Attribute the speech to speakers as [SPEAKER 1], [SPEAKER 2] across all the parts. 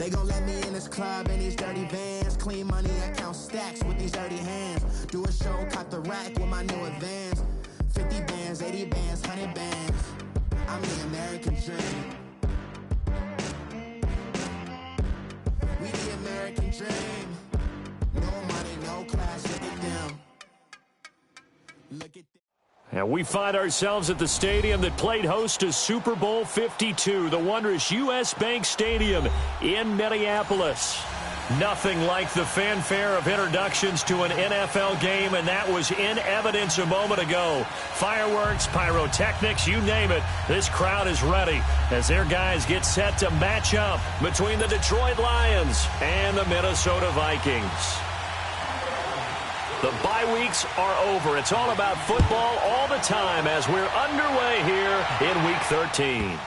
[SPEAKER 1] They gon' let me in this club in these dirty vans. Clean money, I count stacks with these dirty hands. Do a show, cop the rack with my new advance. 50 bands, 80 bands, 100 bands. I'm the American dream. We the American dream. No money, no class, look at them. Look at them.
[SPEAKER 2] And we find ourselves at the stadium that played host to Super Bowl 52, the wondrous U.S. Bank Stadium in Minneapolis. Nothing like the fanfare of introductions to an NFL game, and that was in evidence a moment ago. Fireworks, pyrotechnics, you name it, this crowd is ready as their guys get set to match up between the Detroit Lions and the Minnesota Vikings. The bye weeks are over. It's all about football all the time as we're underway here in Week 13.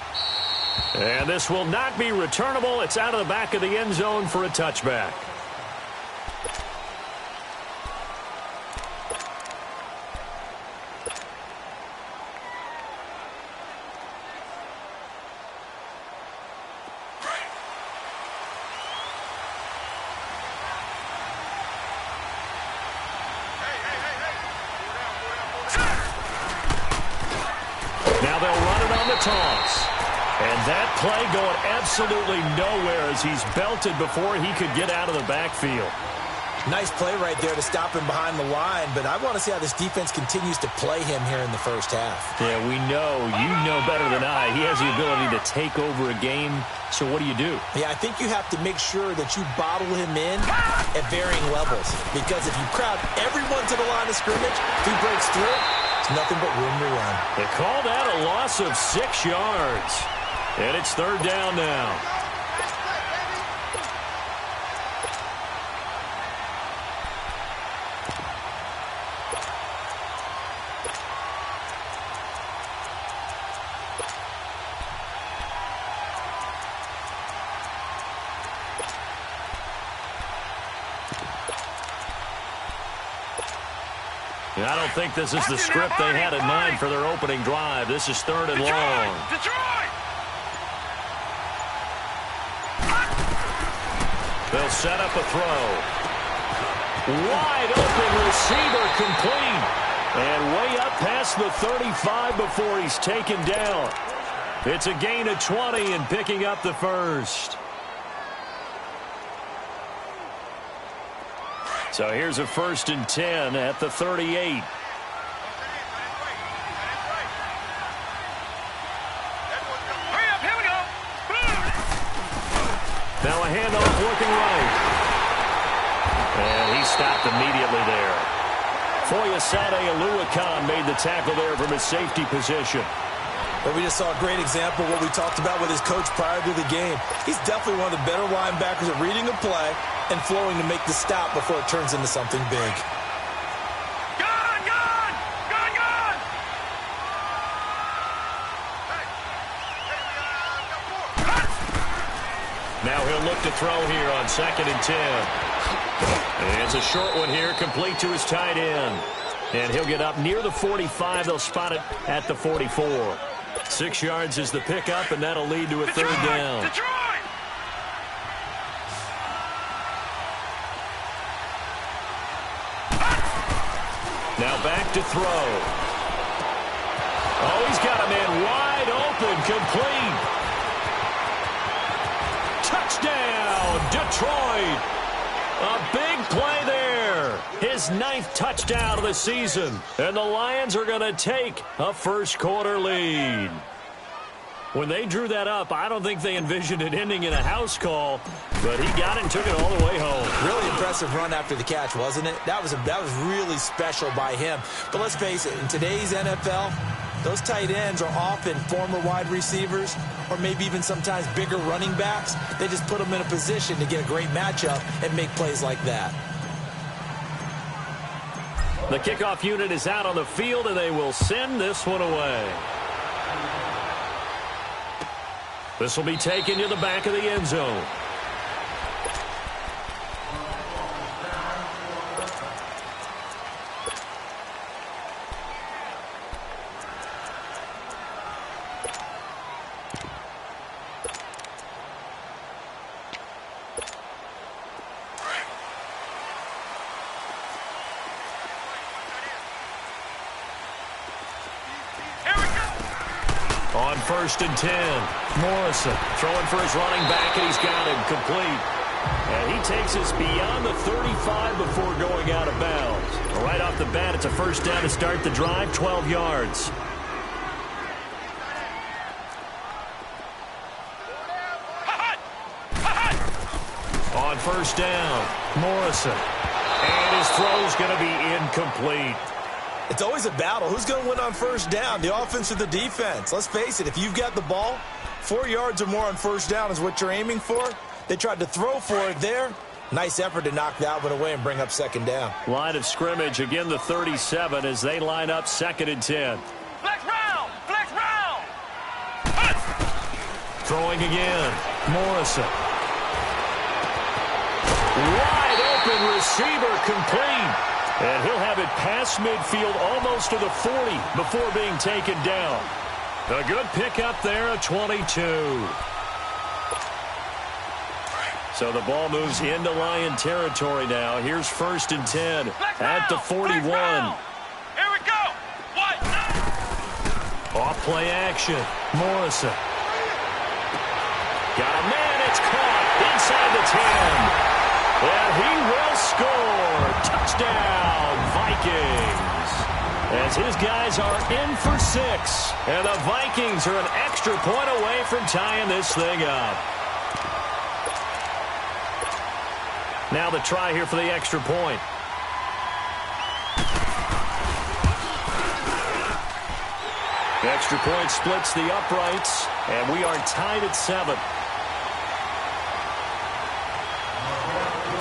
[SPEAKER 2] And this will not be returnable. It's out of the back of the end zone for a touchback. Now they'll run it on the toss. And that play going absolutely nowhere as he's belted before he could get out of the backfield.
[SPEAKER 3] Nice play right there to stop him behind the line, but I want to see how this defense continues to play him here in the first half.
[SPEAKER 2] Yeah, we know. You know better than I. He has the ability to take over a game, so what do you do?
[SPEAKER 3] Yeah, I think you have to make sure that you bottle him in at varying levels, because if you crowd everyone to the line of scrimmage, if he breaks through, it's nothing but room to run.
[SPEAKER 2] They call that a loss of 6 yards. And it's third down now. I don't think this is the script they had in mind for their opening drive. This is third and long.
[SPEAKER 4] Detroit!
[SPEAKER 2] They'll set up a throw. Wide open receiver complete. And way up past the 35 before he's taken down. It's a gain of 20 and picking up the first. So here's a 1st and 10 at the 38. Now a handoff working right. And he stopped immediately there. Foyesade Oluwakan made the tackle there from his safety position.
[SPEAKER 3] But we just saw a great example of what we talked about with his coach prior to the game. He's definitely one of the better linebackers at reading a play and flowing to make the stop before it turns into something big.
[SPEAKER 2] Now he'll look to throw here on 2nd and 10. And it's a short one here, complete to his tight end. And he'll get up near the 45. They'll spot it at the 44. 6 yards is the pickup, and that'll lead to a third down.
[SPEAKER 4] Detroit!
[SPEAKER 2] Now back to throw. Oh, he's got a man wide open, complete. Touchdown, Detroit. A big play there. His 9th touchdown of the season. And the Lions are going to take a first-quarter lead. When they drew that up, I don't think they envisioned it ending in a house call, but he got it and took it all the way home.
[SPEAKER 3] Really impressive run after the catch, wasn't it? That was really special by him. But let's face it, in today's NFL, those tight ends are often former wide receivers or maybe even sometimes bigger running backs. They just put them in a position to get a great matchup and make plays like that.
[SPEAKER 2] The kickoff unit is out on the field, and they will send this one away. This will be taken to the back of the end zone. On 1st and 10, Morrison throwing for his running back, and he's got him complete. And he takes us beyond the 35 before going out of bounds. Right off the bat, it's a first down to start the drive, 12 yards. On 1st down, Morrison. And his throw's going to be incomplete.
[SPEAKER 3] It's always a battle. Who's going to win on 1st down, the offense or the defense? Let's face it, if you've got the ball, 4 yards or more on 1st down is what you're aiming for. They tried to throw for it there. Nice effort to knock that one away and bring up 2nd down.
[SPEAKER 2] Line of scrimmage, again the 37 as they line up 2nd and 10.
[SPEAKER 4] Flex round! Flex round!
[SPEAKER 2] Throwing again, Morrison. Wide open receiver complete. And he'll have it past midfield almost to the 40 before being taken down. A good pickup there, a 22. So the ball moves into Lion territory now. Here's 1st and 10 at the 41.
[SPEAKER 4] Here we go. What?
[SPEAKER 2] Off play action. Morrison. Got a man. It's caught inside the 10. And he will score. Touchdown, Vikings. As his guys are in for 6. And the Vikings are an extra point away from tying this thing up. Now the try here for the extra point. The extra point splits the uprights, and we are tied at 7.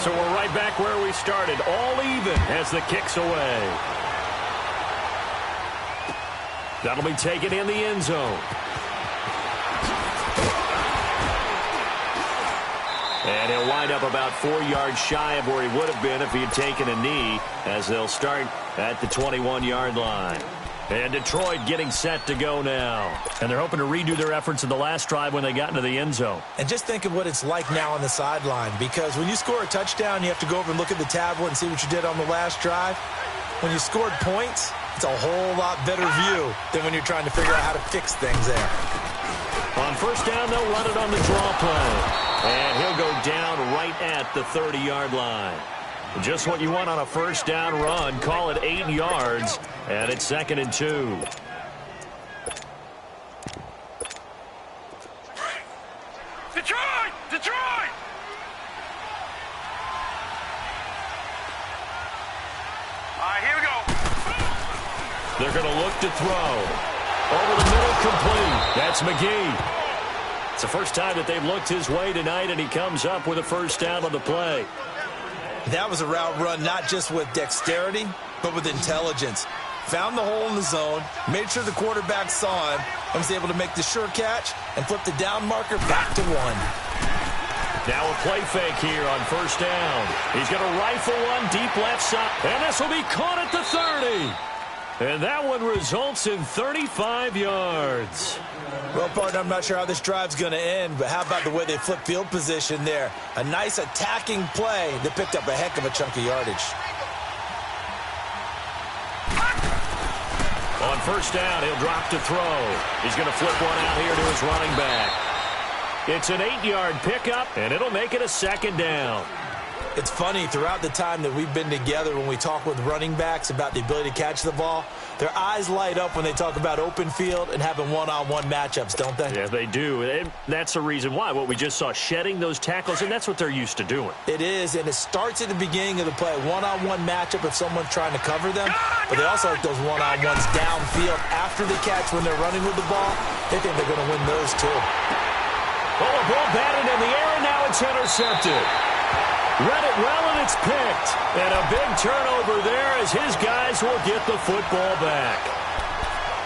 [SPEAKER 2] So we're right back where we started, all even as the kick's away. That'll be taken in the end zone. And he'll wind up about 4 yards shy of where he would have been if he had taken a knee, as they'll start at the 21-yard line. And Detroit getting set to go now. And they're hoping to redo their efforts in the last drive when they got into the end zone.
[SPEAKER 3] And just think of what it's like now on the sideline, because when you score a touchdown, you have to go over and look at the tablet and see what you did on the last drive. When you scored points, it's a whole lot better view than when you're trying to figure out how to fix things there.
[SPEAKER 2] On 1st down, they'll run it on the draw play. And he'll go down right at the 30-yard line. Just what you want on a 1st down run. Call it 8 yards. And it's 2nd and 2.
[SPEAKER 4] Detroit! Detroit! All right, here we go.
[SPEAKER 2] They're going to look to throw. Over the middle, complete. That's McGee. It's the first time that they've looked his way tonight, and he comes up with a 1st down on the play.
[SPEAKER 3] That was a route run not just with dexterity, but with intelligence. Found the hole in the zone, made sure the quarterback saw him, and was able to make the sure catch and flip the down marker back to 1.
[SPEAKER 2] Now a play fake here on 1st down. He's going to rifle one deep left side, and this will be caught at the 30. And that one results in 35 yards.
[SPEAKER 3] Well, partner, I'm not sure how this drive's going to end, but how about the way they flip field position there? A nice attacking play that picked up a heck of a chunk of yardage.
[SPEAKER 2] On 1st down, he'll drop to throw. He's going to flip one out here to his running back. It's an 8-yard pickup, and it'll make it a 2nd down.
[SPEAKER 3] It's funny, throughout the time that we've been together, when we talk with running backs about the ability to catch the ball, their eyes light up when they talk about open field and having one-on-one matchups, don't they?
[SPEAKER 2] Yeah, they do. And that's the reason why. What we just saw, shedding those tackles, and that's what they're used to doing.
[SPEAKER 3] It is, and it starts at the beginning of the play. One-on-one matchup if someone's trying to cover them, but they also like those one-on-ones downfield after the catch when they're running with the ball. They think they're going to win those, too.
[SPEAKER 2] Oh, a ball batted in the air, and now it's intercepted. Read it well, and it's picked. And a big turnover there as his guys will get the football back.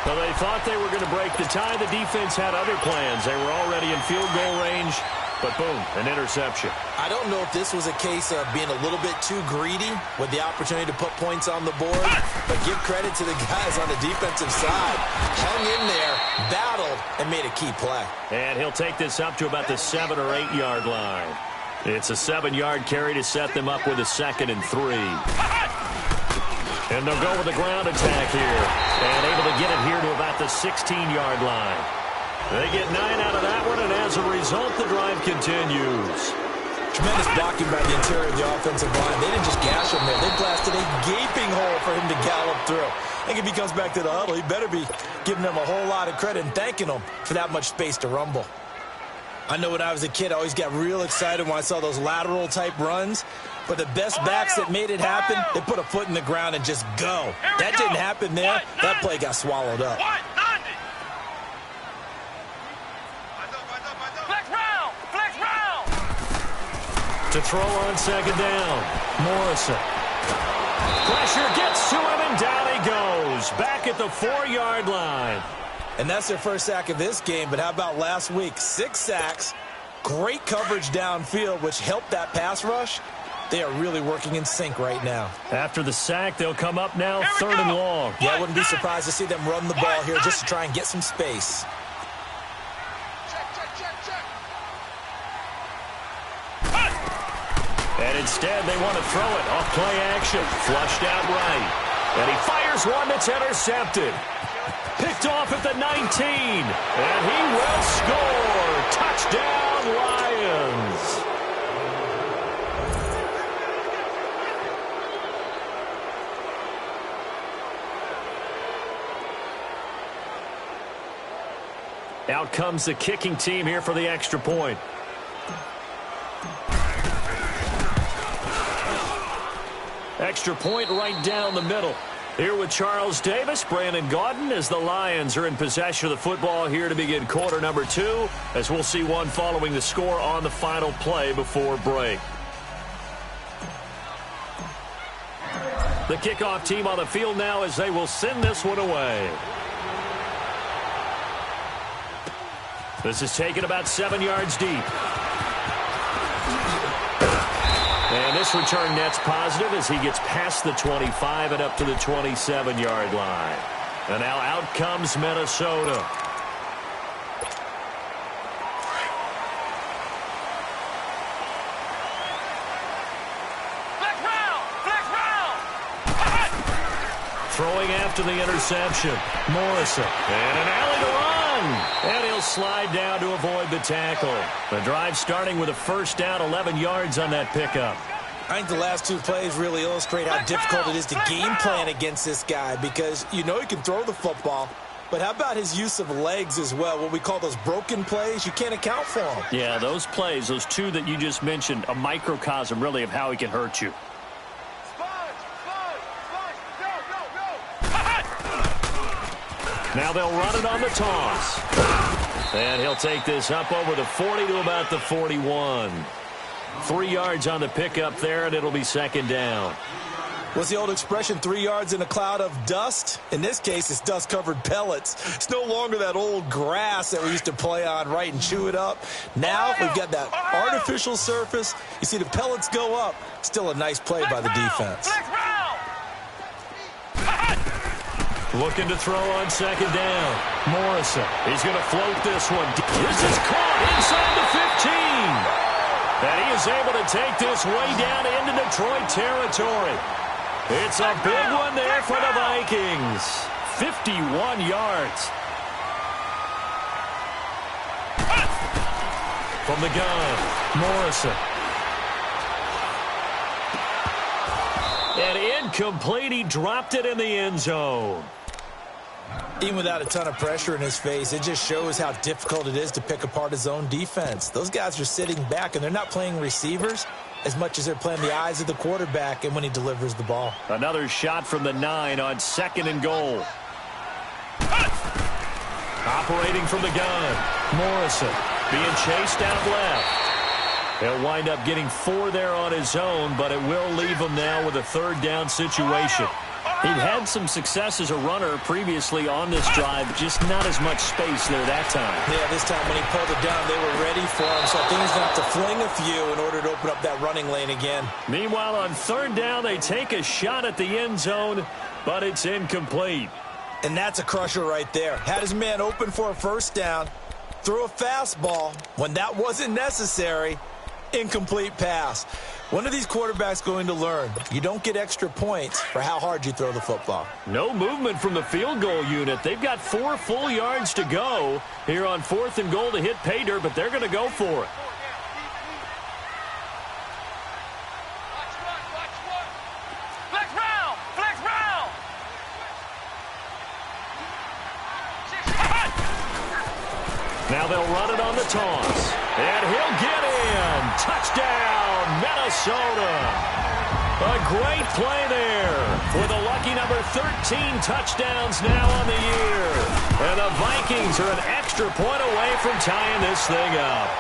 [SPEAKER 2] Well, they thought they were going to break the tie. The defense had other plans. They were already in field goal range, but boom, an interception.
[SPEAKER 3] I don't know if this was a case of being a little bit too greedy with the opportunity to put points on the board, but give credit to the guys on the defensive side. Hung in there, battled, and made a key play.
[SPEAKER 2] And he'll take this up to about the 7 or 8 yard line. It's a 7-yard carry to set them up with a 2nd and 3. And they'll go with the ground attack here. And able to get it here to about the 16-yard line. They get 9 out of that one, and as a result, the drive continues.
[SPEAKER 3] Tremendous blocking by the interior of the offensive line. They didn't just gash him there. They blasted a gaping hole for him to gallop through. I think if he comes back to the huddle, he better be giving them a whole lot of credit and thanking them for that much space to rumble. I know when I was a kid, I always got real excited when I saw those lateral-type runs. But the best backs that made it happen, they put a foot in the ground and just go. That didn't happen there. That play got swallowed up.
[SPEAKER 2] To throw on second down, Morrison. Pressure gets to him, and down he goes. Back at the 4-yard line.
[SPEAKER 3] And that's their first sack of this game, but how about last week? 6 sacks, great coverage downfield, which helped that pass rush. They are really working in sync right now.
[SPEAKER 2] After the sack, they'll come up now 3rd and long.
[SPEAKER 3] Yeah, I wouldn't be surprised to see them run the ball here just to try and get some space.
[SPEAKER 2] And instead, they want to throw it off play action. Flushed out right. And he fires one that's intercepted. Picked off at the 19. And he will score. Touchdown, Lions. Out comes the kicking team here for the extra point. Extra point right down the middle. Here with Charles Davis, Brandon Gaudin, as the Lions are in possession of the football here to begin quarter number 2, as we'll see one following the score on the final play before break. The kickoff team on the field now as they will send this one away. This is taken about 7 yards deep. And this return net's positive as he gets past the 25 and up to the 27-yard line. And now out comes Minnesota. Throwing after the interception. Morrison. And an alley to run. And he'll slide down to avoid the tackle. The drive starting with a first down, 11 yards on that pickup.
[SPEAKER 3] I think the last 2 plays really illustrate how difficult it is to game plan against this guy, because you know he can throw the football, but how about his use of legs as well? What we call those broken plays, you can't account for them.
[SPEAKER 2] Yeah, those plays, those 2 that you just mentioned, a microcosm really of how he can hurt you. Now they'll run it on the toss. And he'll take this up over the 40 to about the 41. 3 yards on the pickup there, and it'll be second down.
[SPEAKER 3] What's the old expression, 3 yards in a cloud of dust? In this case, it's dust-covered pellets. It's no longer that old grass that we used to play on, right, and chew it up. Now we've got that artificial surface. You see the pellets go up. Still a nice play by the defense.
[SPEAKER 2] Looking to throw on second down. Morrison. He's going to float this one. This is caught inside the 15. And he is able to take this way down into Detroit territory. It's a big one there for the Vikings. 51 yards. From the gun, Morrison. And incomplete. He dropped it in the end zone.
[SPEAKER 3] Even without a ton of pressure in his face, it just shows how difficult it is to pick apart his own defense. Those guys are sitting back, and they're not playing receivers as much as they're playing the eyes of the quarterback and when he delivers the ball.
[SPEAKER 2] Another shot from the 9 on 2nd and goal. Operating from the gun, Morrison being chased out left. He'll wind up getting 4 there on his own, but it will leave him now with a 3rd down situation. He'd had some success as a runner previously on this drive, just not as much space there that time.
[SPEAKER 3] Yeah, this time when he pulled it down, they were ready for him, so I think he's going to have to fling a few in order to open up that running lane again.
[SPEAKER 2] Meanwhile, on 3rd down, they take a shot at the end zone, but it's incomplete.
[SPEAKER 3] And that's a crusher right there. Had his man open for a first down, threw a fastball when that wasn't necessary, incomplete pass. One of these quarterbacks going to learn, you don't get extra points for how hard you throw the football.
[SPEAKER 2] No movement from the field goal unit. They've got 4 full yards to go here on 4th and goal to hit pay dirt, but they're going to go for it. Now they'll run it on the toss. And he'll get in. Touchdown, Minnesota. A great play there with a lucky number 13 touchdowns now on the year. And the Vikings are an extra point away from tying this thing up.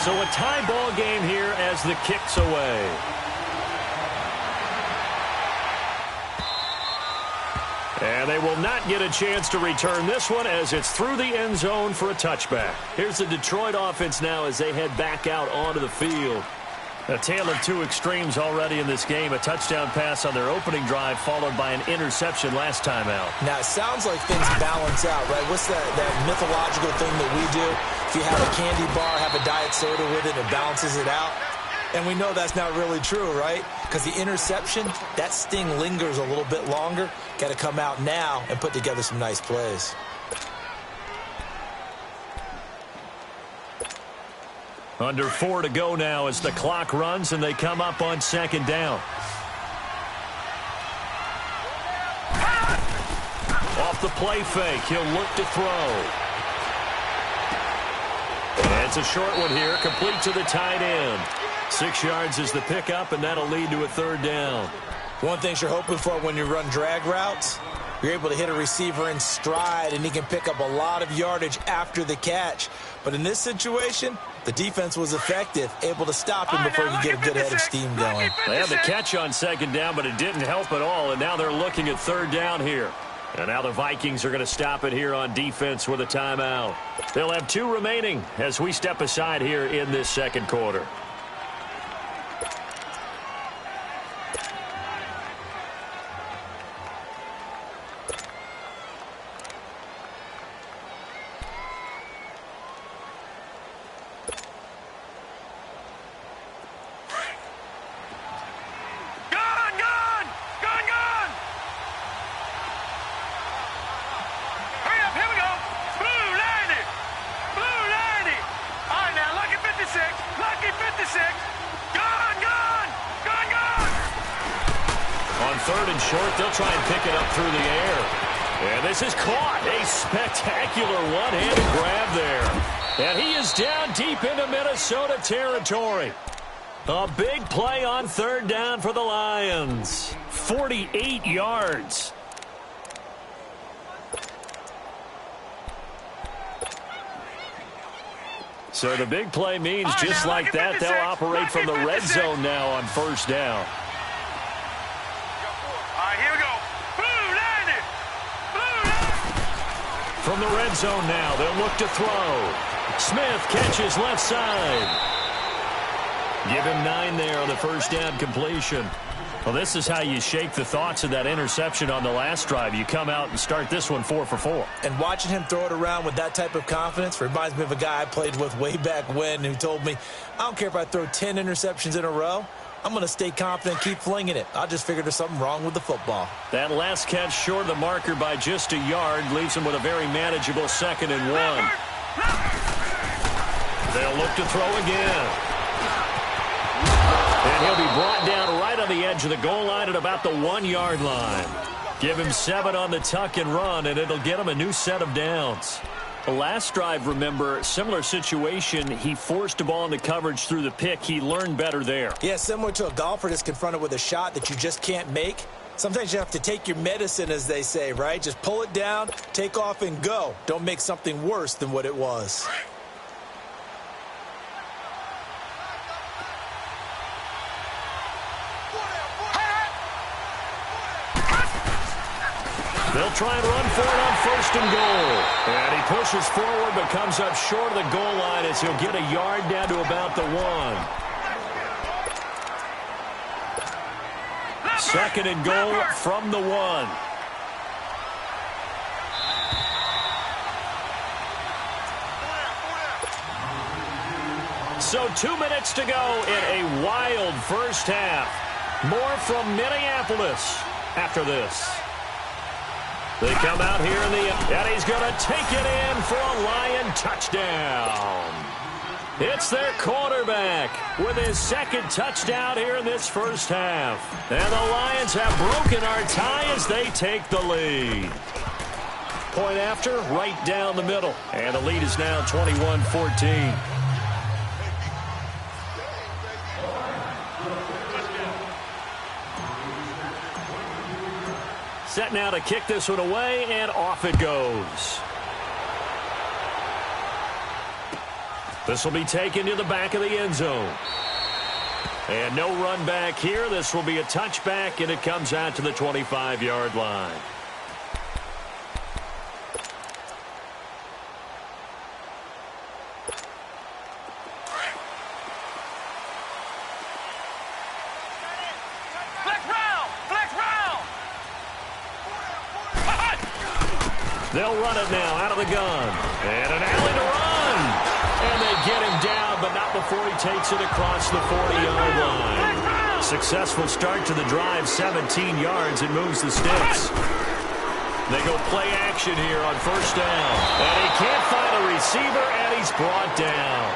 [SPEAKER 2] So a tie ball game here as the kick's away. And they will not get a chance to return this one as it's through the end zone for a touchback. Here's the Detroit offense now as they head back out onto the field. A tale of two extremes already in this game. A touchdown pass on their opening drive followed by an interception last time out.
[SPEAKER 3] Now, it sounds like things balance out, right? What's that mythological thing that we do? If you have a candy bar, have a diet soda with it, it balances it out. And we know that's not really true, right? Because the interception, that sting lingers a little bit longer. Got to come out now and put together some nice plays.
[SPEAKER 2] Under 4 to go now as the clock runs and they come up on 2nd down. Off the play fake, he'll look to throw. And it's a short one here, complete to the tight end. 6 yards is the pickup, and that'll lead to a 3rd down.
[SPEAKER 3] One thing you're hoping for when you run drag routes, you're able to hit a receiver in stride, and he can pick up a lot of yardage after the catch. But in this situation, the defense was effective, able to stop him before he could get a good head of steam going.
[SPEAKER 2] They had the catch on 2nd down, but it didn't help at all, and now they're looking at 3rd down here. And now the Vikings are going to stop it here on defense with a timeout. They'll have 2 remaining as we step aside here in this 2nd quarter. They'll try and pick it up through the air. And this is caught. A spectacular one-handed grab there. And he is down deep into Minnesota territory. A big play on 3rd down for the Lions. 48 yards. So the big play means just like that, they'll operate from the red zone now on 1st down. From the red zone now, they'll look to throw. Smith catches left side. Give him 9 there on the 1st down completion. Well, this is how you shake the thoughts of that interception on the last drive. You come out and start this one 4 for 4.
[SPEAKER 3] And watching him throw it around with that type of confidence reminds me of a guy I played with way back when who told me, I don't care if I throw 10 interceptions in a row. I'm going to stay confident, keep flinging it. I just figured there's something wrong with the football.
[SPEAKER 2] That last catch short of the marker by just a yard leaves him with a very manageable 2nd and 1. They'll look to throw again. And he'll be brought down right on the edge of the goal line at about the 1-yard line. Give him 7 on the tuck and run, and it'll get him a new set of downs. The last drive, remember, similar situation. He forced a ball into coverage through the pick. He learned better there.
[SPEAKER 3] Yeah, similar to a golfer that's confronted with a shot that you just can't make. Sometimes you have to take your medicine, as they say, right? Just pull it down, take off, and go. Don't make something worse than what it was.
[SPEAKER 2] They'll try and run for it on 1st and goal. And he pushes forward but comes up short of the goal line as he'll get a yard down to about the 1. 2nd and goal from the 1. So 2 minutes to go in a wild first half. More from Minneapolis after this. They come out here and he's going to take it in for a Lion touchdown. It's their quarterback with his second touchdown here in this first half. And the Lions have broken our tie as they take the lead. Point after, right down the middle. And the lead is now 21-14. Set now to kick this one away, and off it goes. This will be taken to the back of the end zone. And no run back here. This will be a touchback, and it comes out to the 25-yard line. They'll run it now out of the gun. And an alley to run. And they get him down, but not before he takes it across the 40-yard line. Successful start to the drive, 17 yards, and moves the sticks. They go play action here on first down. And he can't find a receiver, and he's brought down.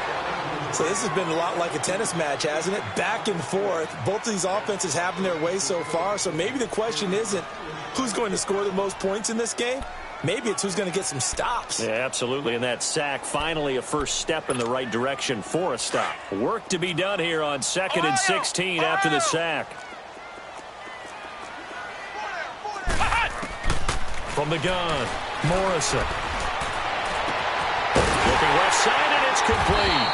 [SPEAKER 3] So this has been a lot like a tennis match, hasn't it? Back and forth. Both of these offenses having their way so far. So maybe the question isn't who's going to score the most points in this game. Maybe it's who's going to get some stops.
[SPEAKER 2] Yeah, absolutely. And that sack, finally a first step in the right direction for a stop. Work to be done here on 2nd and 16 after the sack. From the gun, Morrison. Looking left side, and it's complete.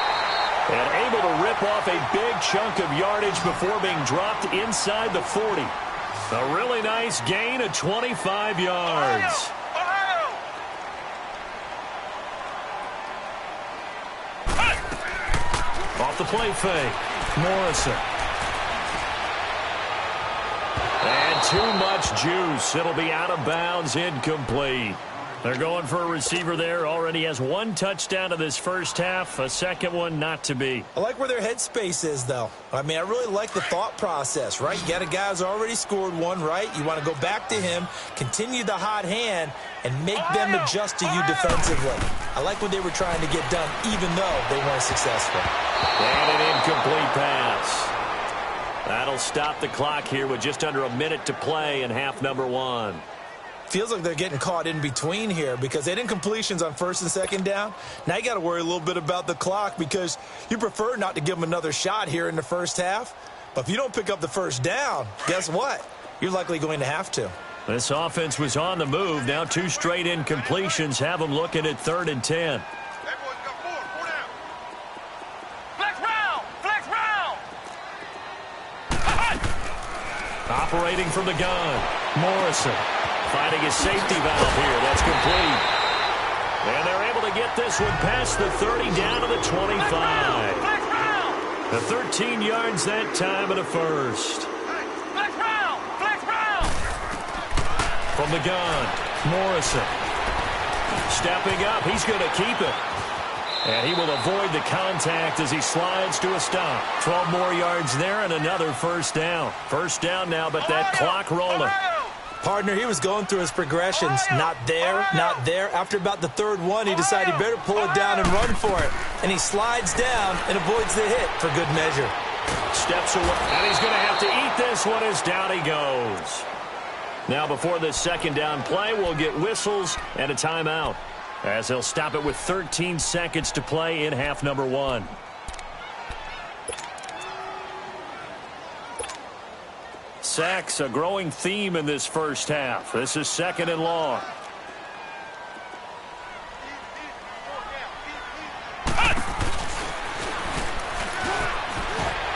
[SPEAKER 2] And able to rip off a big chunk of yardage before being dropped inside the 40. A really nice gain of 25 yards. Off the play fake, Morrison. And too much juice. It'll be out of bounds, incomplete. They're going for a receiver there. Already has one touchdown to this first half. A second one not to be.
[SPEAKER 3] I like where their headspace is, though. I mean, I really like the thought process, right? You got a guy who's already scored one, right? You want to go back to him, continue the hot hand, and make them adjust to you defensively. I like what they were trying to get done, even though they weren't successful.
[SPEAKER 2] And an incomplete pass. That'll stop the clock here with just under a minute to play in half number one.
[SPEAKER 3] Feels like they're getting caught in between here because they didn't incompletions on first and second down. Now you got to worry a little bit about the clock because you prefer not to give them another shot here in the first half. But if you don't pick up the first down, guess what? You're likely going to have to.
[SPEAKER 2] This offense was on the move. Now 2 straight incompletions have them looking at 3rd and 10. Operating from the gun, Morrison. Finding his safety valve here. That's complete. And they're able to get this one past the 30 down to the 25. The 13 yards that time and a first. From the gun, Morrison. Stepping up. He's going to keep it. And he will avoid the contact as he slides to a stop. 12 more yards there and another first down. First down now, but that clock rolling.
[SPEAKER 3] Partner, he was going through his progressions. Not there, not there. After about the 3rd one, he decided he better pull it down and run for it. And he slides down and avoids the hit for good measure.
[SPEAKER 2] Steps away, and he's going to have to eat this one as down he goes. Now, before this second down play, we'll get whistles and a timeout, as they'll stop it with 13 seconds to play in half number one. Sacks, a growing theme in this first half. This is 2nd and long.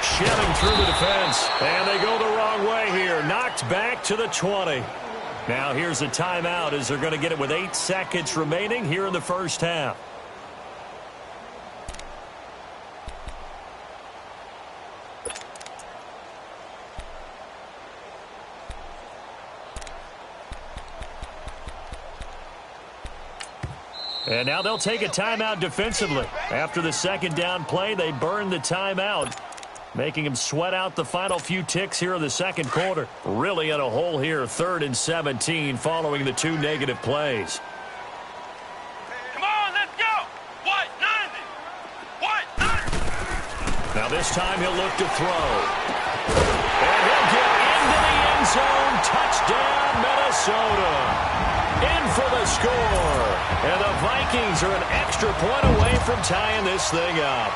[SPEAKER 2] Shelling through the defense, and they go the wrong way here. Knocked back to the 20. Now here's a timeout as they're going to get it with 8 seconds remaining here in the first half. And now they'll take a timeout defensively. After the second down play, they burn the timeout, making him sweat out the final few ticks here in the second quarter. Really in a hole here, 3rd and 17 following the 2 negative plays.
[SPEAKER 4] Come on, let's go. What? 90. What? 90.
[SPEAKER 2] Now this time he'll look to throw. And he'll get into the end zone. Touchdown, Minnesota. In for the score. And the Vikings are an extra point away from tying this thing up.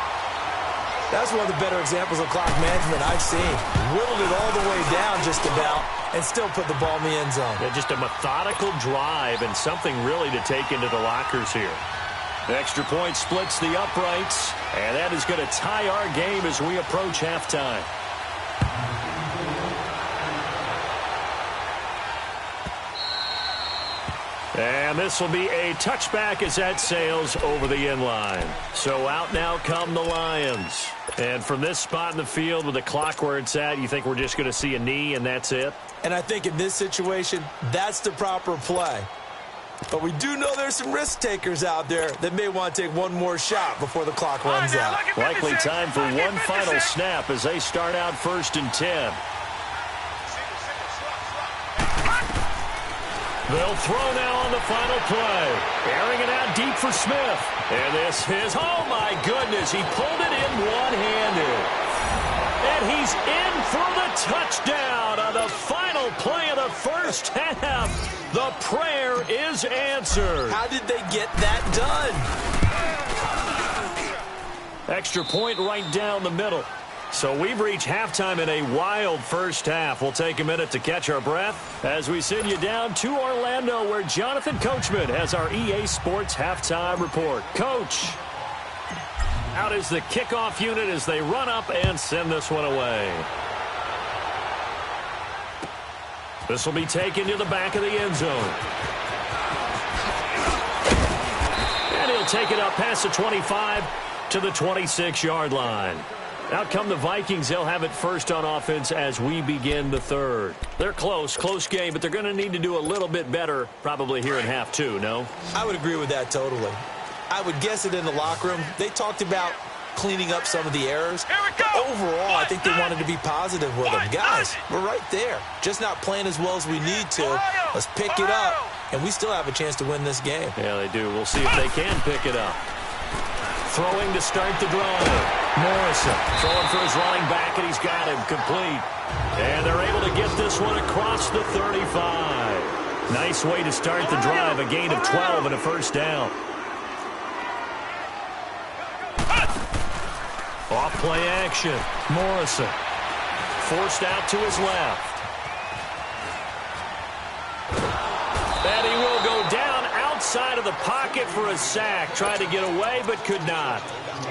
[SPEAKER 3] That's one of the better examples of clock management I've seen. Whittled it all the way down just about and still put the ball in the end zone.
[SPEAKER 2] Yeah, just a methodical drive and something really to take into the lockers here. The extra point splits the uprights, and that is going to tie our game as we approach halftime. And this will be a touchback as that sails over the end line. So out now come the Lions. And from this spot in the field with the clock where it's at, you think we're just going to see a knee and that's it?
[SPEAKER 3] And I think in this situation, that's the proper play. But we do know there's some risk takers out there that may want to take one more shot before the clock runs out.
[SPEAKER 2] Likely time for one final snap as they start out 1st and 10. They'll throw now on the final play. Airing it out deep for Smith. And this is, oh my goodness, he pulled it in one-handed. And he's in for the touchdown on the final play of the first half. The prayer is answered.
[SPEAKER 3] How did they get that done?
[SPEAKER 2] Extra point right down the middle. So we've reached halftime in a wild first half. We'll take a minute to catch our breath as we send you down to Orlando, where Jonathan Coachman has our EA Sports halftime report. Coach, out is the kickoff unit as they run up and send this one away. This will be taken to the back of the end zone. And he'll take it up past the 25 to the 26-yard line. Out come the Vikings. They'll have it first on offense as we begin the third. They're close game, but they're going to need to do a little bit better probably here in half two, no?
[SPEAKER 3] I would agree with that totally. I would guess it in the locker room. They talked about cleaning up some of the errors. But overall, I think they wanted to be positive with them. Guys, we're right there. Just not playing as well as we need to. Let's pick it up, and we still have a chance to win this game.
[SPEAKER 2] Yeah, they do. We'll see if they can pick it up. Throwing to start the drive. Morrison throwing for his running back, and he's got him complete. And they're able to get this one across the 35. Nice way to start the drive, a gain of 12 and a first down. Off play action. Morrison forced out to his left. And he will go down outside of the pocket for a sack. Tried to get away, but could not.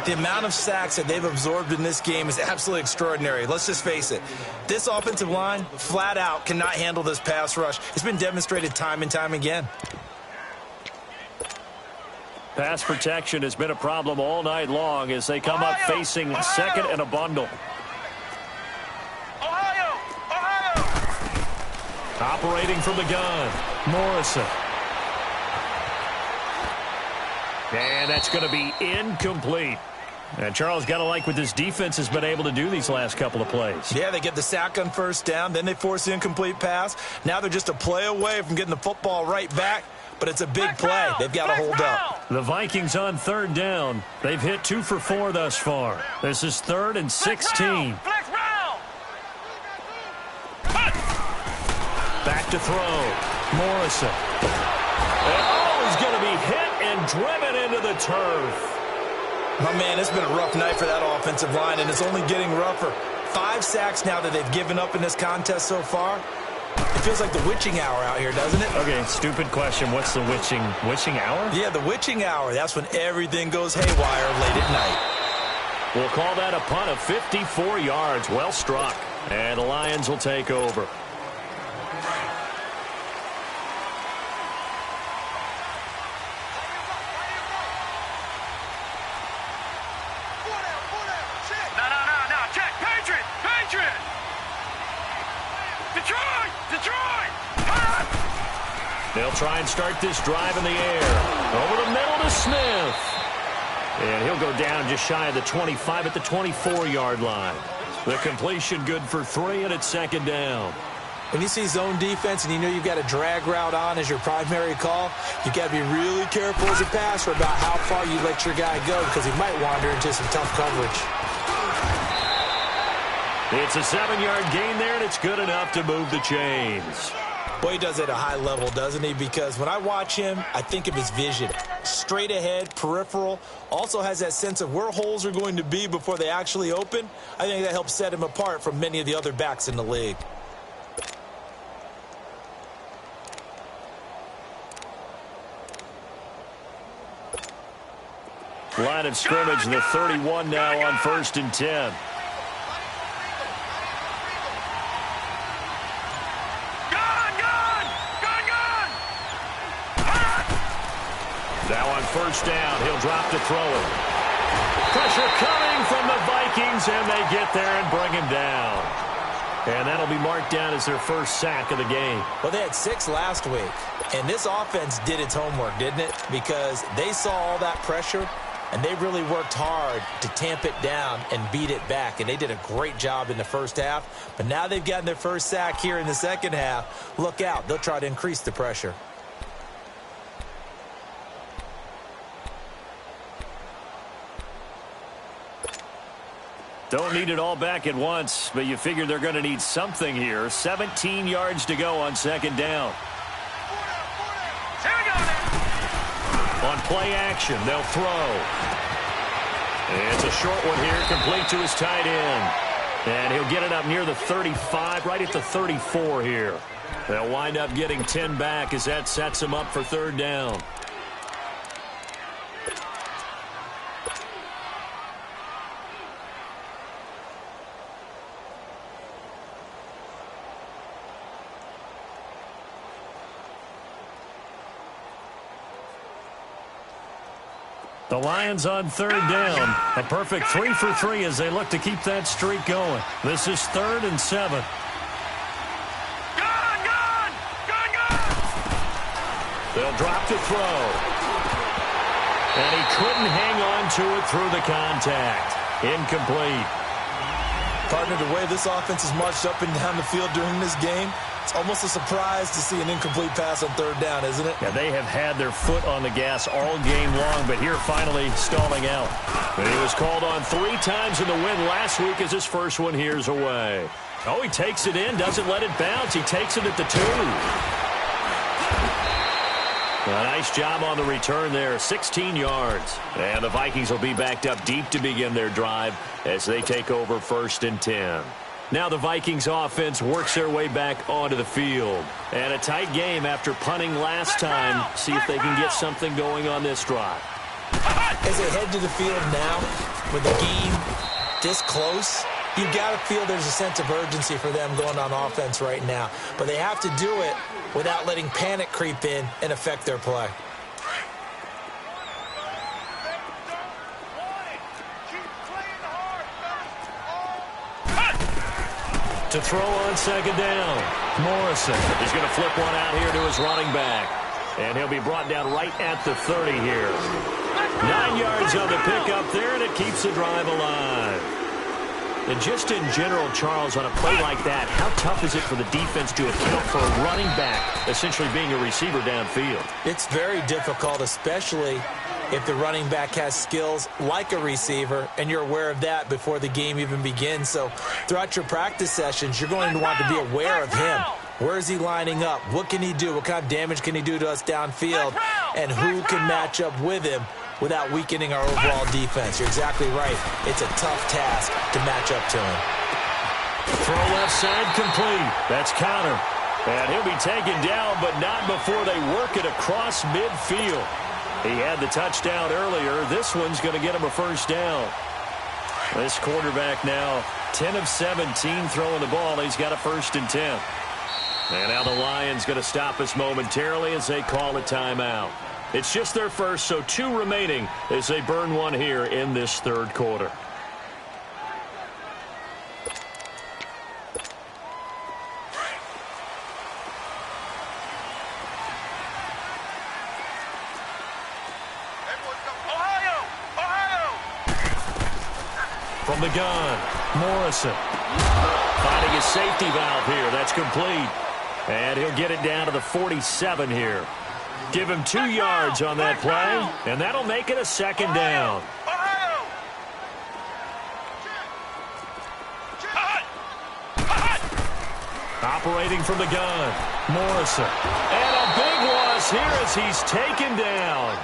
[SPEAKER 3] The amount of sacks that they've absorbed in this game is absolutely extraordinary. Let's just face it. This offensive line, flat out, cannot handle this pass rush. It's been demonstrated time and time again.
[SPEAKER 2] Pass protection has been a problem all night long as they come up facing second and a bundle. Operating from the gun, Morrison. And that's going to be incomplete. And Charles, got to like what this defense has been able to do these last couple of plays.
[SPEAKER 3] Yeah, they get the sack on first down, then they force the incomplete pass. Now they're just a play away from getting the football right back, but it's a big play. They've got to hold up.
[SPEAKER 2] The Vikings on third down. They've hit 2 for 4 thus far. This is 3rd and 16. Back to throw. Morrison. And, he's going to be hit and driven into the turf.
[SPEAKER 3] My man, it's been a rough night for that offensive line, and it's only getting rougher. 5 sacks now that they've given up in this contest so far. It feels like the witching hour out here, doesn't it?
[SPEAKER 2] Okay, stupid question. What's the witching hour?
[SPEAKER 3] Yeah, the witching hour. That's when everything goes haywire late at night.
[SPEAKER 2] We'll call that a punt of 54 yards. Well struck. And the Lions will take over. They'll try and start this drive in the air. Over the middle to Smith. And he'll go down just shy of the 25 at the 24-yard line. The completion good for 3, and it's second down.
[SPEAKER 3] When you see zone defense and you know you've got a drag route on as your primary call, you've got to be really careful as a passer about how far you let your guy go because he might wander into some tough coverage.
[SPEAKER 2] It's a 7-yard gain there, and it's good enough to move the chains.
[SPEAKER 3] Boy, he does it at a high level, doesn't he? Because when I watch him, I think of his vision. Straight ahead, peripheral, also has that sense of where holes are going to be before they actually open. I think that helps set him apart from many of the other backs in the league.
[SPEAKER 2] Line of scrimmage, the 31 now on 1st and 10. Now on 1st down, he'll drop to throw it. Pressure coming from the Vikings, and they get there and bring him down. And that'll be marked down as their first sack of the game.
[SPEAKER 3] Well, they had 6 last week, and this offense did its homework, didn't it? Because they saw all that pressure, and they really worked hard to tamp it down and beat it back. And they did a great job in the first half. But now they've gotten their first sack here in the second half. Look out. They'll try to increase the pressure.
[SPEAKER 2] Don't need it all back at once, but you figure they're going to need something here. 17 yards to go on 2nd down. On play action, they'll throw. It's a short one here, complete to his tight end. And he'll get it up near the 35, right at the 34 here. They'll wind up getting 10 back as that sets him up for 3rd down. The Lions on 3rd down. A perfect 3 for 3 as they look to keep that streak going. This is 3rd and 7. They'll drop to throw. And he couldn't hang on to it through the contact. Incomplete.
[SPEAKER 3] Partner, the way this offense has marched up and down the field during this game, it's almost a surprise to see an incomplete pass on 3rd down, isn't it?
[SPEAKER 2] Yeah, they have had their foot on the gas all game long, but here finally stalling out. And he was called on 3 times in the win last week as his first one here's away. Oh, he takes it in, doesn't let it bounce. He takes it at the 2. A nice job on the return there, 16 yards. And the Vikings will be backed up deep to begin their drive as they take over 1st and 10. Now the Vikings offense works their way back onto the field. And a tight game after punting last time. See if they can get something going on this drive.
[SPEAKER 3] As they head to the field now, with the game this close, you've got to feel there's a sense of urgency for them going on offense right now. But they have to do it without letting panic creep in and affect their play.
[SPEAKER 2] To throw on 2nd down. Morrison is going to flip one out here to his running back. And he'll be brought down right at the 30 here. 9 yards on the pickup there, and it keeps the drive alive. And just in general, Charles, on a play like that, how tough is it for the defense to account for a running back essentially being a receiver downfield?
[SPEAKER 3] It's very difficult, especially if the running back has skills like a receiver, and you're aware of that before the game even begins. So throughout your practice sessions, you're going to want to be aware of him. Where is he lining up? What can he do? What kind of damage can he do to us downfield? And who can match up with him without weakening our overall defense? You're exactly right. It's a tough task to match up to him.
[SPEAKER 2] Throw left side complete. That's counter. And he'll be taken down, but not before they work it across midfield. He had the touchdown earlier. This one's going to get him a 1st down. This quarterback now 10 of 17 throwing the ball. He's got a 1st and 10. And now the Lions going to stop us momentarily as they call a timeout. It's just their first, so 2 remaining as they burn one here in this 3rd quarter. From the gun, Morrison. Finding his safety valve here. That's complete. And he'll get it down to the 47 here. Give him 2 yards on that play, and that'll make it a second down. Operating from the gun, Morrison. And a big loss here as he's taken down.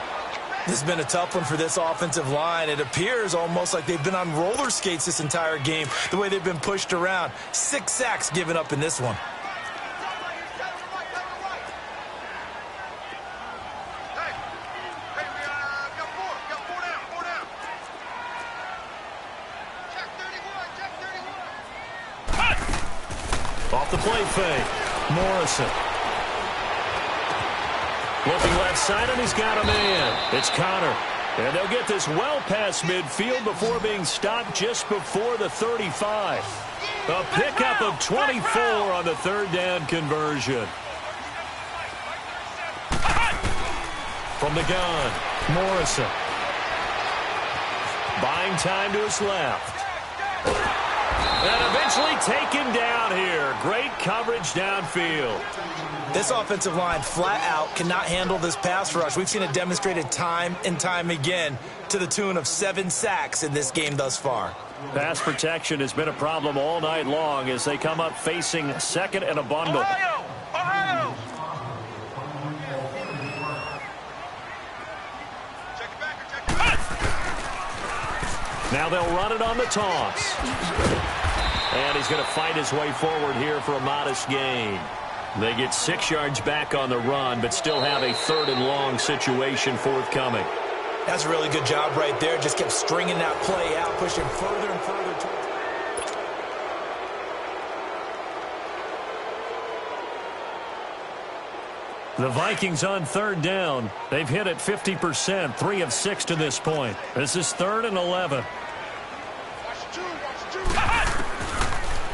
[SPEAKER 3] This has been a tough one for this offensive line. It appears almost like they've been on roller skates this entire game, the way they've been pushed around. 6 sacks given up in this one.
[SPEAKER 2] Off the play fake, Morrison. Looking left side, and he's got a man. It's Connor. And they'll get this well past midfield before being stopped just before the 35. A pickup of 24 on the third down conversion. From the gun, Morrison. Buying time to his left. And eventually taken down here. Great coverage downfield.
[SPEAKER 3] This offensive line flat out cannot handle this pass rush. We've seen it demonstrated time and time again to the tune of 7 sacks in this game thus far.
[SPEAKER 2] Pass protection has been a problem all night long as they come up facing second and a bundle.
[SPEAKER 4] Ohio!
[SPEAKER 2] Now they'll run it on the toss. And he's going to fight his way forward here for a modest gain. They get 6 yards back on the run, but still have a 3rd and long situation forthcoming.
[SPEAKER 3] That's a really good job right there. Just kept stringing that play out, pushing further and further towards.
[SPEAKER 2] The Vikings on 3rd down. They've hit it 50%, 3 of 6 to this point. This is 3rd and 11.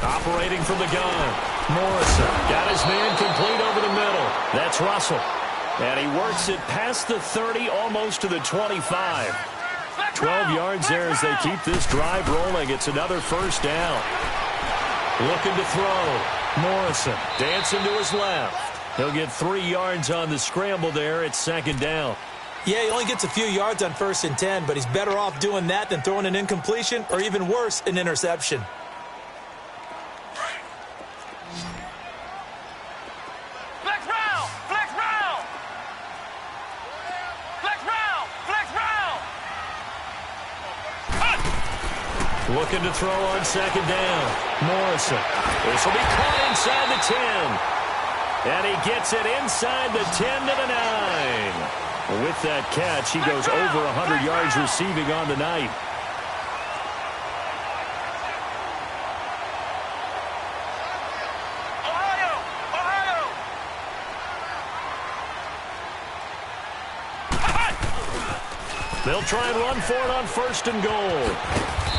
[SPEAKER 2] Operating from the gun. Morrison got his man complete over the middle. That's Russell. And he works it past the 30, almost to the 25. 12 yards there as they keep this drive rolling. It's another 1st down. Looking to throw. Morrison dancing to his left. He'll get 3 yards on the scramble there. It's 2nd down.
[SPEAKER 3] Yeah, he only gets a few yards on 1st and 10, but he's better off doing that than throwing an incompletion or even worse, an interception.
[SPEAKER 2] Looking to throw on 2nd down. Morrison. This will be caught inside the 10. And he gets it inside the 10 to the 9. With that catch, he goes over 100 yards receiving on the night. They'll try and run for it on 1st and goal.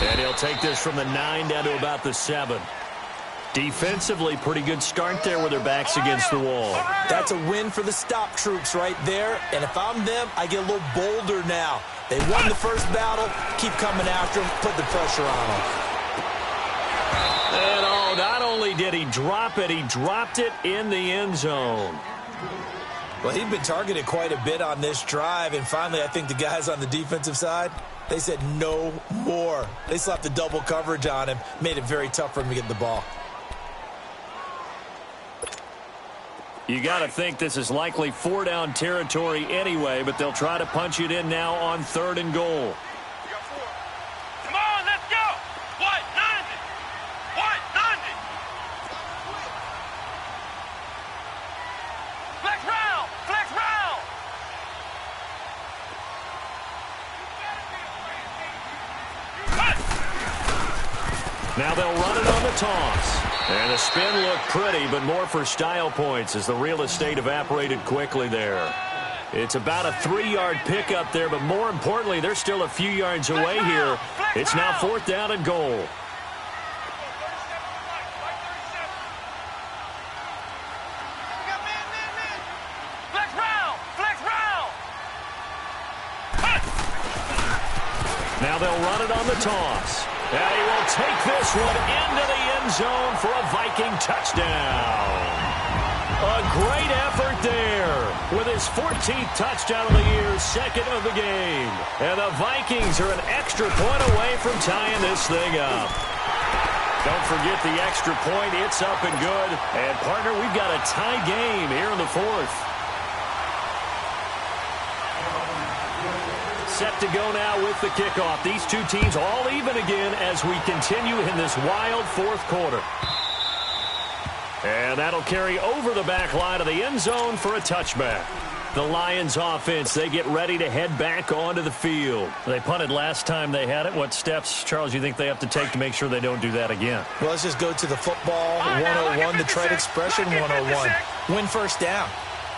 [SPEAKER 2] And he'll take this from the 9 down to about the 7. Defensively, pretty good start there with their backs against the wall.
[SPEAKER 3] That's a win for the stop troops right there. And if I'm them, I get a little bolder now. They won the first battle. Keep coming after them. Put the pressure on them.
[SPEAKER 2] And oh, not only did he drop it, he dropped it in the end zone.
[SPEAKER 3] Well, he'd been targeted quite a bit on this drive. And finally, I think the guys on the defensive side, they said no more. They slapped the double coverage on him. Made it very tough for him to get the ball.
[SPEAKER 2] You got to think this is likely 4-down territory anyway, but they'll try to punch it in now on 3rd and goal.
[SPEAKER 4] Come on, let's go! What? 90! What? 90! Flex round! Flex round!
[SPEAKER 2] Now they'll run it on the toss. And the spin looked pretty, but more for style points as the real estate evaporated quickly there. It's about a 3-yard pickup there, but more importantly, they're still a few yards away here. It's now 4th down and goal.
[SPEAKER 4] Flex round! Flex round!
[SPEAKER 2] Now they'll run it on the toss. And he will take this one into the end zone for a Viking touchdown. A great effort there with his 14th touchdown of the year, second of the game. And the Vikings are an extra point away from tying this thing up. Don't forget the extra point. It's up and good. And, partner, we've got a tie game here in the fourth. Set to go now with the kickoff. These two teams all even again as we continue in this wild fourth quarter. And that'll carry over the back line of the end zone for a touchback. The Lions offense, they get ready to head back onto the field. They punted last time they had it. What steps, Charles, you think they have to take to make sure they don't do that again?
[SPEAKER 3] Well, let's just go to the football 101, the trade expression 101. Win first down.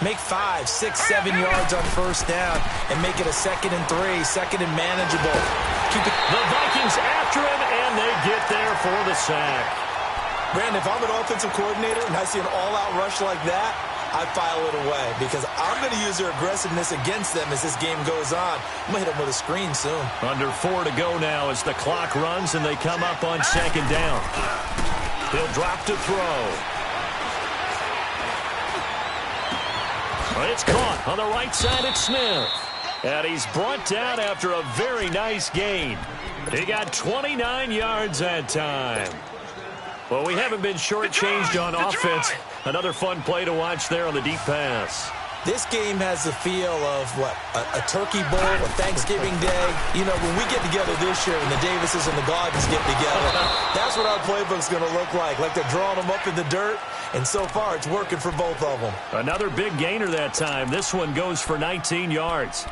[SPEAKER 3] Make 5, 6, 7 yards on first down and make it a 2nd and 3, second and manageable.
[SPEAKER 2] Keep it. The Vikings after him, and they get there for the sack.
[SPEAKER 3] Brandon, if I'm an offensive coordinator and I see an all-out rush like that, I file it away because I'm going to use their aggressiveness against them as this game goes on. I'm going to hit them with a screen soon.
[SPEAKER 2] Under 4 to go now as the clock runs and they come up on second down. He'll drop to throw. It's caught on the right side at Smith. And he's brought down after a very nice gain. He got 29 yards that time. Well, we haven't been shortchanged on offense. Another fun play to watch there on the deep pass.
[SPEAKER 3] This game has the feel of, what, a turkey bowl, a Thanksgiving Day. You know, when we get together this year and the Davises and the Goggins get together, that's what our playbook's going to look like they're drawing them up in the dirt. And so far, it's working for both of them.
[SPEAKER 2] Another big gainer that time. This one goes for 19 yards.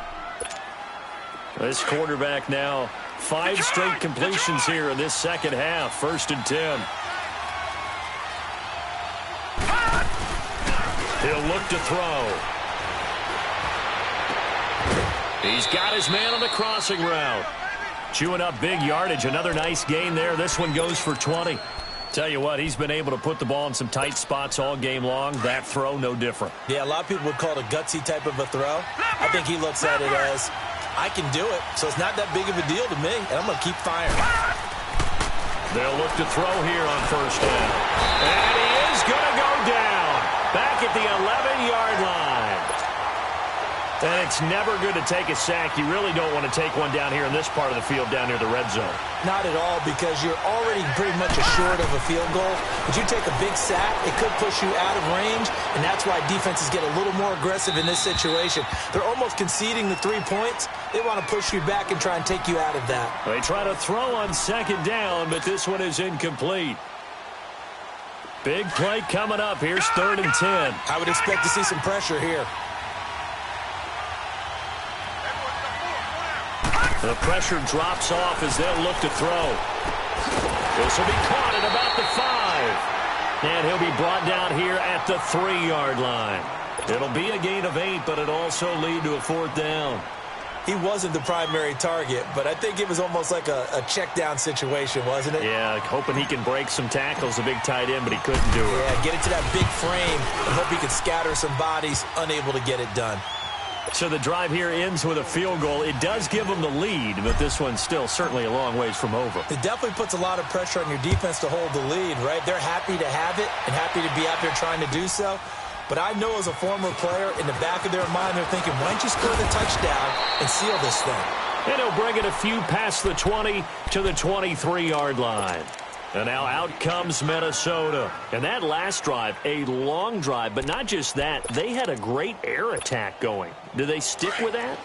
[SPEAKER 2] This quarterback now, 5 straight completions here in this second half. 1st and 10. He'll look to throw. He's got his man on the crossing route. Chewing up big yardage. Another nice gain there. This one goes for 20. Tell you what, he's been able to put the ball in some tight spots all game long. That throw, no different.
[SPEAKER 3] Yeah, a lot of people would call it a gutsy type of a throw. I think he looks at it as, I can do it, so it's not that big of a deal to me, and I'm going to keep firing.
[SPEAKER 2] They'll look to throw here on first down. And he is going to go down. Back at the 11-yard line. And it's never good to take a sack. You really don't want to take one down here in this part of the field down near the red zone.
[SPEAKER 3] Not at all, because you're already pretty much assured of a field goal. But you take a big sack, it could push you out of range, and that's why defenses get a little more aggressive in this situation. They're almost conceding the 3 points. They want to push you back and try and take you out of that.
[SPEAKER 2] They try to throw on second down, but this one is incomplete. Big play coming up. Here's 3rd and 10.
[SPEAKER 3] I would expect to see some pressure here.
[SPEAKER 2] The pressure drops off as they'll look to throw. This will be caught at about the 5. And he'll be brought down here at the 3-yard line. It'll be a gain of 8, but it'll also lead to a 4th down.
[SPEAKER 3] He wasn't the primary target, but I think it was almost like a check down situation, wasn't it?
[SPEAKER 2] Yeah, hoping he can break some tackles, a big tight end, but he couldn't do it.
[SPEAKER 3] Yeah, get it to that big frame and hope he can scatter some bodies, unable to get it done.
[SPEAKER 2] So the drive here ends with a field goal. It does give them the lead, but this one's still certainly a long ways from over.
[SPEAKER 3] It definitely puts a lot of pressure on your defense to hold the lead, right? They're happy to have it and happy to be out there trying to do so. But I know as a former player, in the back of their mind, they're thinking, why don't you score the touchdown and seal this thing?
[SPEAKER 2] And he'll bring it a few past the 20 to the 23-yard line. And now out comes Minnesota. And that last drive, a long drive, but not just that. They had a great air attack going. Do they stick with that?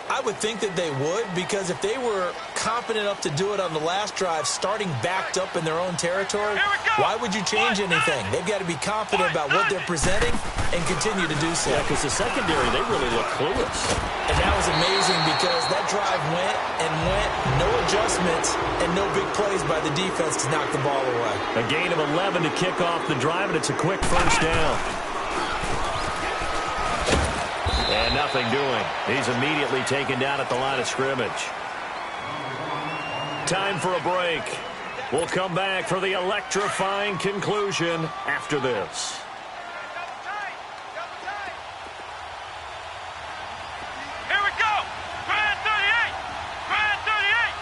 [SPEAKER 3] I would think that they would, because if they were confident enough to do it on the last drive, starting backed up in their own territory, why would you change anything? They've got to be confident about what they're presenting and continue to do so.
[SPEAKER 2] Yeah, because the secondary, they really look clueless.
[SPEAKER 3] And that was amazing because that drive went and went, no adjustments, and no big plays by the defense to knock the ball away.
[SPEAKER 2] A gain of 11 to kick off the drive, and it's a quick first down. And nothing doing. He's immediately taken down at the line of scrimmage. Time for a break. We'll come back for the electrifying conclusion after this.
[SPEAKER 4] Here we go. Grand 38. Grand 38.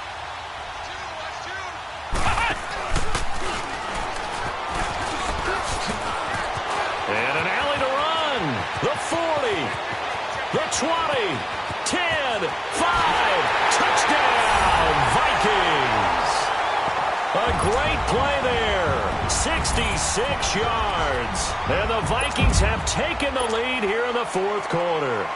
[SPEAKER 2] 20, 10, 5, touchdown, Vikings. A great play there, 66 yards. And the Vikings have taken the lead here in the fourth quarter.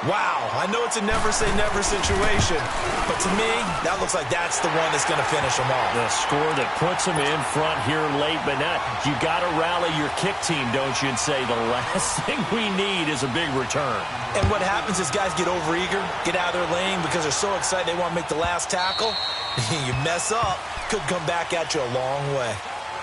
[SPEAKER 3] Wow, I know it's a never-say-never situation, but to me, that looks like that's the one that's going to finish them off.
[SPEAKER 2] The score that puts them in front here late, but now you got to rally your kick team, don't you, and say the last thing we need is a big return.
[SPEAKER 3] And what happens is guys get overeager, get out of their lane because they're so excited they want to make the last tackle. You mess up, could come back at you a long way.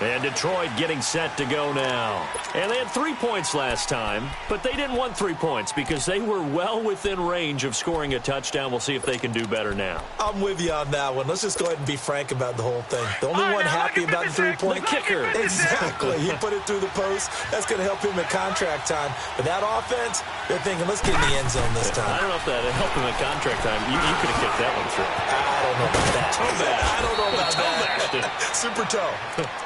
[SPEAKER 2] And Detroit getting set to go now. And they had 3 points last time, but they didn't want 3 points because they were well within range of scoring a touchdown. We'll see if they can do better now.
[SPEAKER 3] I'm with you on that one. Let's just go ahead and be frank about the whole thing. The only one happy about the 3-point
[SPEAKER 2] kicker.
[SPEAKER 3] Exactly. He put it through the post. That's going to help him at contract time. But that offense, they're thinking, let's get in the end zone this time.
[SPEAKER 2] I don't know if that helped him at contract time. You could have kicked that one through.
[SPEAKER 3] I don't know about that. I don't know about
[SPEAKER 2] that.
[SPEAKER 3] Super toe.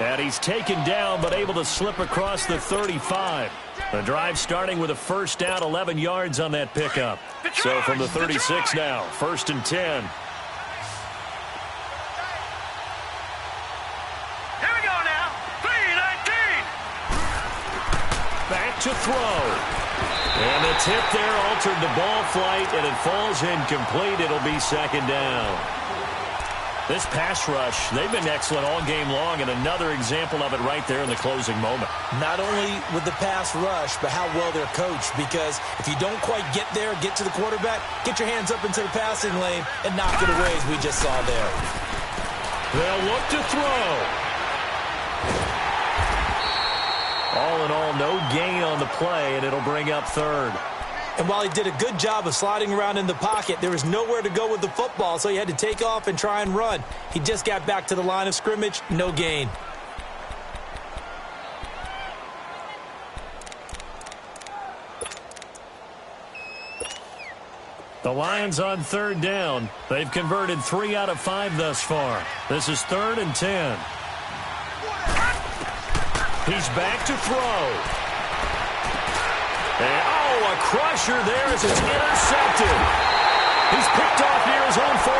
[SPEAKER 2] And he's taken down, but able to slip across the 35. The drive starting with a first down, 11 yards on that pickup. So from the 36 now, 1st and 10.
[SPEAKER 4] Here we go now. 3-19.
[SPEAKER 2] Back to throw. And the tip there altered the ball flight, and it falls incomplete. It'll be 2nd down. This pass rush, they've been excellent all game long, and another example of it right there in the closing moment.
[SPEAKER 3] Not only with the pass rush, but how well they're coached, because if you don't quite get there, get to the quarterback, get your hands up into the passing lane and knock it away as we just saw there.
[SPEAKER 2] They'll look to throw. All in all, no gain on the play, and it'll bring up 3rd.
[SPEAKER 3] And while he did a good job of sliding around in the pocket, there was nowhere to go with the football, so he had to take off and try and run. He just got back to the line of scrimmage, no gain.
[SPEAKER 2] The Lions on 3rd down. They've converted 3 out of 5 thus far. This is 3rd and 10. He's back to throw. And, a crusher there as it's intercepted. He's picked off near his own 48,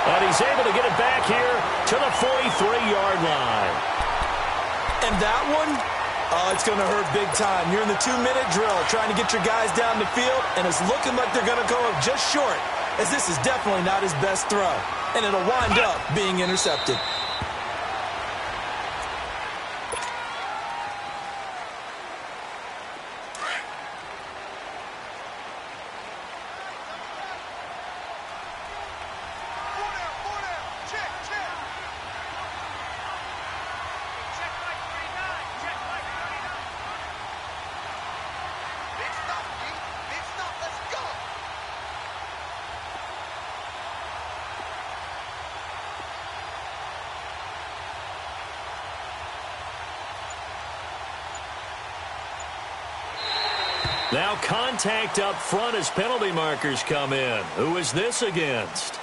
[SPEAKER 2] and he's able to get it back here to the 43-yard line.
[SPEAKER 3] And that one, it's going to hurt big time. You're in the 2-minute drill trying to get your guys down the field, and it's looking like they're going to go up just short, as this is definitely not his best throw. And it'll wind up being intercepted.
[SPEAKER 2] Now contact up front as penalty markers come in. Who is this against?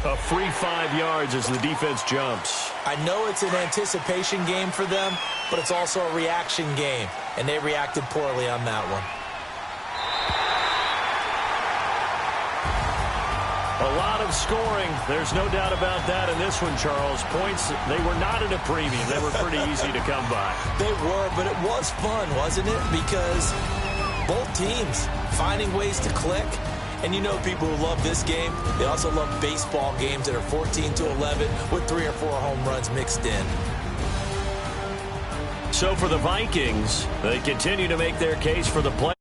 [SPEAKER 2] A free 5 yards as the defense jumps.
[SPEAKER 3] I know it's an anticipation game for them, but it's also a reaction game, and they reacted poorly on that one.
[SPEAKER 2] A lot of scoring. There's no doubt about that in this one, Charles. Points, they were not at a premium. They were pretty easy to come by.
[SPEAKER 3] They were, but it was fun, wasn't it? Because both teams finding ways to click. And you know people who love this game, they also love baseball games that are 14-11 with 3 or 4 home runs mixed in.
[SPEAKER 2] So for the Vikings, they continue to make their case for the play.